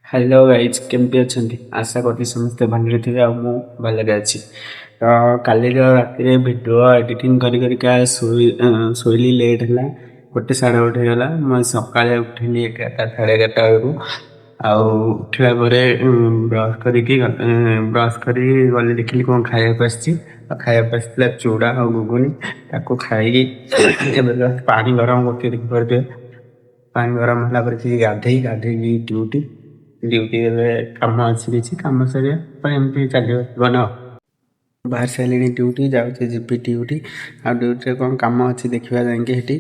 Hello guys केमती अछंती आशा करती समस्ते भलरे थे मु भलरे अछि तो काली राति वीडियो एडिटिंग करी शोली लेट है गोटे साढ़े गोटे गला मैं सका उठिली 11टा साढ़े 11टा बेलू उठला ब्रश ब्रश करी गली देखिली कौन खाइबा खाइबा आसला चूड़ा और गुगुनी ताको खाई पानी गरम करके देखिए पानी गरम होला गाधे गाधे ड्यूटी ड्यूटी कम अच्छी कम सर एमती चलो जीवन बाहर सारे ड्यूटी जाऊे जीपी ड्यूटी आ ड्यूटी कौन कम अच्छी देखा जाकि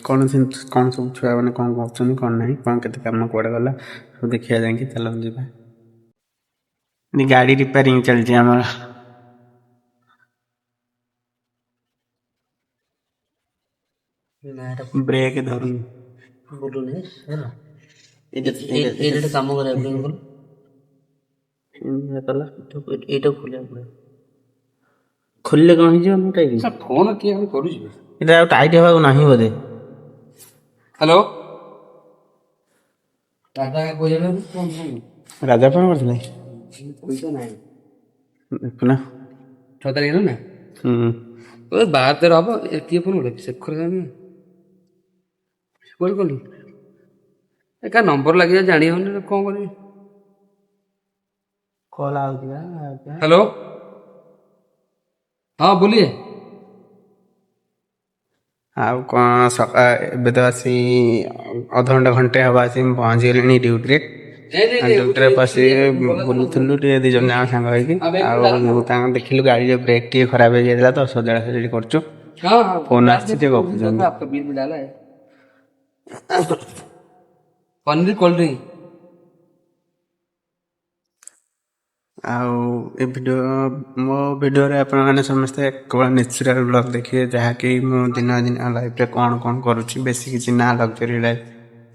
कौन कौन सब छुआ मैंने कौन कर कौन ना कौन के कम कौड़े गला सब देखा जाकि चल जा गाड़ी रिपेयरिंग चलती आम ब्रेक धरू बोलूनी ହେଲା ଏଇଟା କାମ କରିବାକୁ ପଡ଼ିବ ଏଇଟା ଖୋଲିବାକୁ ପଡ଼ିବ ଖୋଲିଲେ କ'ଣ ହେଇଯିବ ମୁଁ ଟାଇପ୍ ଫୋନ୍ କିଏ କରୁଛି ଏଇଟା ଆଉ ଟାଇଟ୍ ହେବାକୁ ନାହିଁ ବୋଧେ ହ୍ୟାଲୋ ରାଜା କ'ଣ କରିଥିଲେ ପଇସା ନାହିଁ ଦେଖୁନା 6 ତାରିଖ ନା 12 ହବ କିଏ ଫୋନ୍ କଲେ ଶେଖର କୁଆଡ଼େ କଲୁ ଏକା ନମ୍ବର ଲାଗିବା ଜାଣି ହଉନି କ'ଣ କରିବି କଲ୍ ଆଉଛି हेलो हाँ बोलिए आउ कौन सका ए तो आसी अध घंटे घंटे हवा आसी पहुँच गले ड्यूटी ड्यूटी पशि बुलूलु दी जन जाक सांग हो देखिलु गाड़ी ब्रेक टे खराब हो जाता तो सजा सजी कर फोन आसी पनीर कोल्ड ड्रिंक वीडियो मो वीडियो रे आपण माने समस्ते केवल नेचुरल ब्लॉग देखिए जहाँकि मु दिन दिन लाइफ रे कौन कौन करुच्ची बेसी किसी ना लग्जरी लाइफ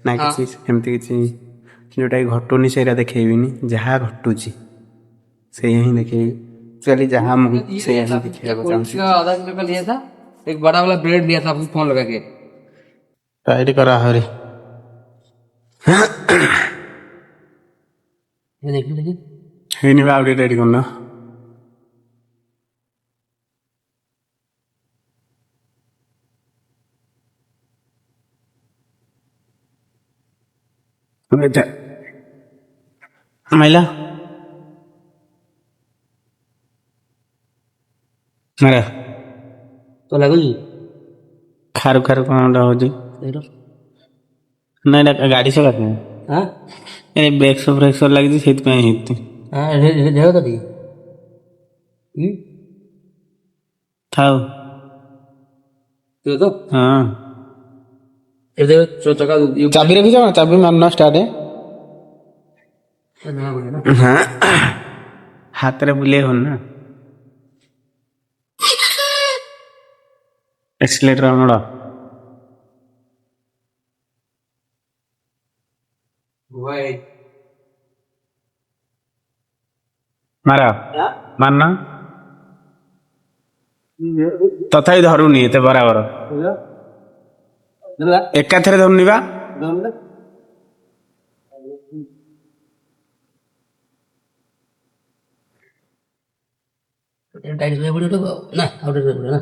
ना किसी एमती किसी जोटा घटुनी से देखेबिनी जहाँ घटुची से ही देखे चली जहाँ से ही देखिए आधा किलो का लिया था एक बड़ा वाला ब्रेड लिया था फोन लगा के टाइट करा हरी ये देख लीजिए है नहीं आउट रेडी करना महिला मेरा तो लगुची खारू खारू कौन हो नहीं गाड़ी से करते हाँ ए ब्रेक सब लगी से हाँ देह तो ठीक थाओ तो हाँ चका चाबी रखी जाओ चाबी मारना स्टार्ट है हाँ हाथ रे बुले हो ना एक्सीलेटर मोड़ मारा मारना तथापि धरुनी एते बराबर एकाथरे धरुनी बा टाइट करने पड़ेगा ना आउट करने पड़ेगा ना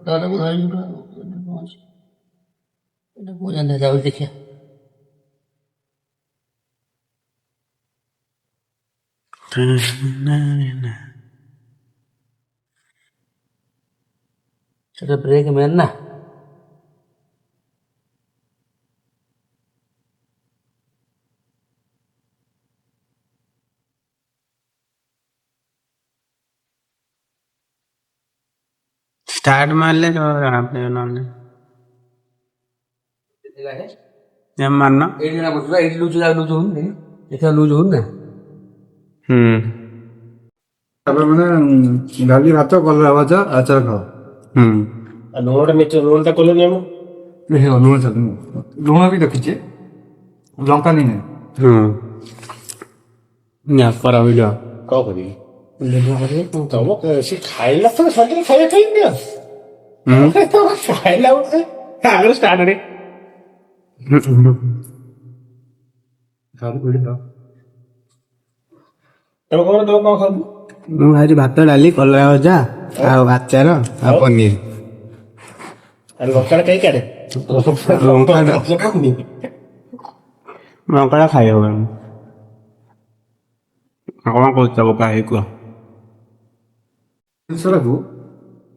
तो अलग उधर ही पहुंच इधर पहुंच जाता है जाओ देखिए चलो ब्रेक में ना स्टार्ट मार ले तो आपने नामने जब मारना एडी ना बोलता एडी लूज हो नहीं देखा लूज हो ना ତାପରେ ମାନେ ଡାଲି ଭାତ କଲରା ଭଜା ଆଚାର ଖାଅ ଲୁଣଟା ମିଛ ଲୁଣଟା କଲୁନି ଆମ ଲୁଣ ଚାଲୁନି ଲୁଣ ବି ରଖିଛେ ଲଙ୍କା ନେଇ ନାହିଁ କରା ଭିଡ଼ିଓ କ'ଣ କରିବି ତମ ସେ ଖାଇଲା ତ ସନ୍ଧ୍ୟାରେ ଖାଇବା ଖାଇବି ଖାଇଲା ଆଗରେ ଷ୍ଟାର୍ଟ ତମେ କଣ ଖାଉଛୁ? ମୁଁ ଖାଇଛି ଭାତ ଡାଲି କଲରା ଭଜା ଆଉ ଆଚାର ଆଉ ପନିର। ଲଙ୍କାଟା କେହି କାଢେ ଲଙ୍କାଟା ଖାଇ ହବନି। କଣ କହୁଛ ବୋକା ହେଇ କୁହ। ଜିନିଷଟାକୁ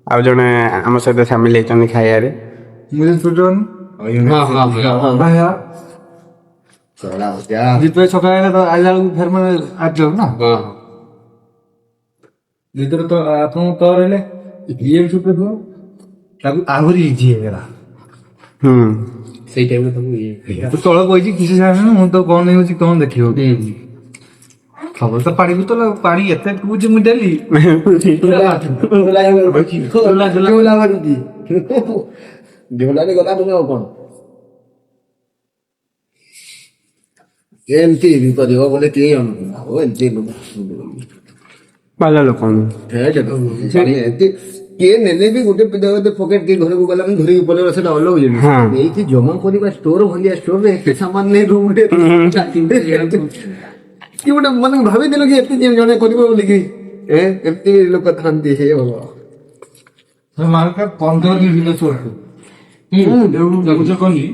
ଆଉ ଜଣେ ଆମ ସହିତ ସାମିଲ ହେଇଛନ୍ତି ଖାଇବାରେ। ମୁଁ ଯଦି ଛୁଟିନି ଯେତେବେଳେ ସକାଳେ ଆଇଲା ବେଳକୁ ଫେର ମାନେ ଆସିଯାଉ ନା ଯେତେବେଳେ ତ ଆପଣ ତ ରହିଲେ ଇଏ ବି ଛୁଟି ଥିବ ତାକୁ ଆହୁରି ଇଜି ହେଇଗଲା। ସେଇ ଟାଇମରେ ତାକୁ ତୁ ତଳେ ବଇଛି କିଛି ଜାଣିନୁ ମୁଁ ତ କଣ ନେଇଛି କଣ ଦେଖିବ ଖବର ତ ପାଣି ବୋତଲ ପାଣି ଏତେ ପିଉଛି ମୁଁ ଡେଲି ଝୋଲାରେ ଗଲା ତୁମେ ଆଉ କଣ ଏମିତି କରିବ ବୋଲେ କିଏ ଏମିତି ଭଲ ଲୋକ ଏମିତି କିଏ ନେଲେ ବି ଗୋଟେ ପକେଟ କିଏ ଘରକୁ ଗଲା ଧରିକି ପଳେଇବ ସେଟା ଅଲଗା ଜିନିଷ ହଁ। ଏଇଠି ଜମା କରିବା ଷ୍ଟୋର ଭଳିଆ ଷ୍ଟୋରରେ ଏତେ ସାମାନ ନେଇ ରୁମ୍ କି ଗୋଟେ ମାନେ ଭାବିଦେଲ କି ଏତେ ଜଣେ କରିବ ବୋଲିକି ଏମିତି ଲୋକ ଥାନ୍ତି ହେ ହବ ମାର୍କେଟ 15 ଦିନ ଭିତରେ ଦେଖୁଛ କଲି